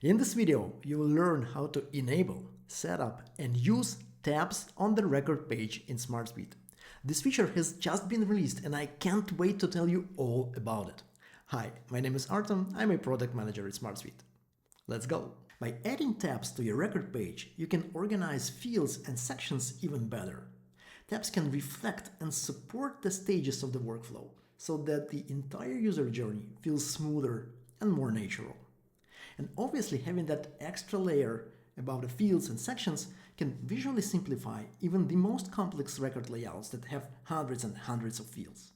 In this video, you will learn how to enable, set up, and use tabs on the record page in SmartSuite. This feature has just been released and I can't wait to tell you all about it. Hi, my name is Artem, I'm a product manager at SmartSuite. Let's go! By adding tabs to your record page, you can organize fields and sections even better. Tabs can reflect and support the stages of the workflow so that the entire user journey feels smoother and more natural. And obviously, having that extra layer about the fields and sections can visually simplify even the most complex record layouts that have hundreds and hundreds of fields.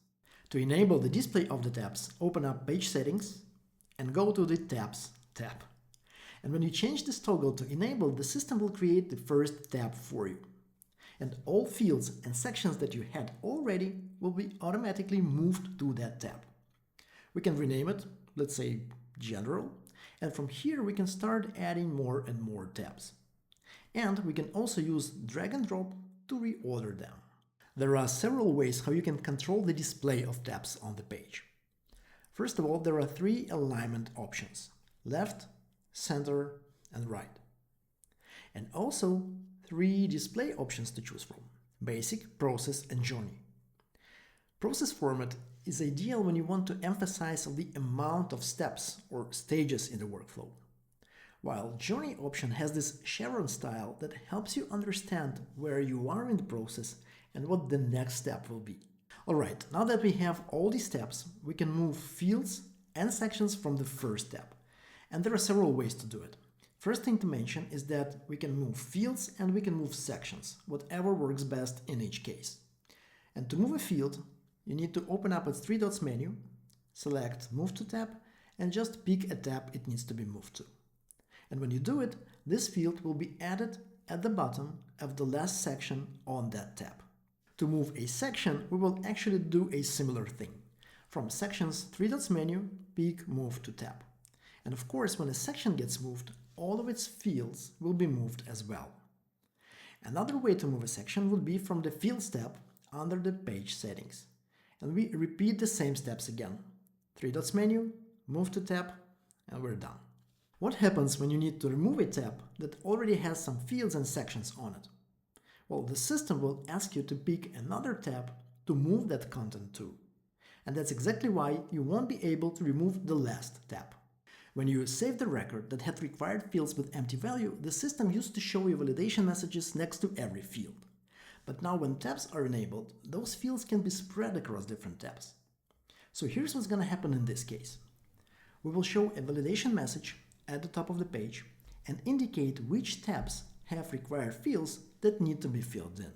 To enable the display of the tabs, open up Page Settings and go to the Tabs tab. And when you change this toggle to Enable, the system will create the first tab for you. And all fields and sections that you had already will be automatically moved to that tab. We can rename it, let's say General, and from here we can start adding more and more tabs. And we can also use drag and drop to reorder them. There are several ways how you can control the display of tabs on the page. First of all, there are three alignment options: left, center, and right. And also three display options to choose from: Basic, Process, and Journey. Process format is ideal when you want to emphasize the amount of steps or stages in the workflow, while Journey option has this chevron style that helps you understand where you are in the process and what the next step will be. Alright, now that we have all these steps, we can move fields and sections from the first step, and there are several ways to do it. First thing to mention is that we can move fields and we can move sections, whatever works best in each case. And to move a field, you need to open up its three dots menu, select Move to Tab, and just pick a tab it needs to be moved to. And when you do it, this field will be added at the bottom of the last section on that tab. To move a section, we will actually do a similar thing. From Sections three dots menu, pick Move to Tab. And of course, when a section gets moved, all of its fields will be moved as well. Another way to move a section would be from the Fields tab under the Page Settings. And we repeat the same steps again. Three dots menu, Move to Tab, and we're done. What happens when you need to remove a tab that already has some fields and sections on it? Well, the system will ask you to pick another tab to move that content to. And that's exactly why you won't be able to remove the last tab. When you save the record that had required fields with empty value, the system used to show you validation messages next to every field. But now when tabs are enabled, those fields can be spread across different tabs. So here's what's going to happen in this case. We will show a validation message at the top of the page and indicate which tabs have required fields that need to be filled in.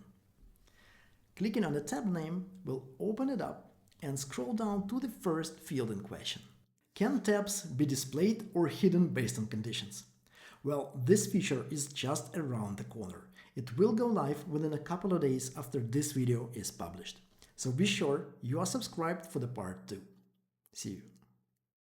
Clicking on the tab name will open it up and scroll down to the first field in question. Can tabs be displayed or hidden based on conditions? Well, this feature is just around the corner. It will go live within a couple of days after this video is published. So be sure you are subscribed for the part 2. See you.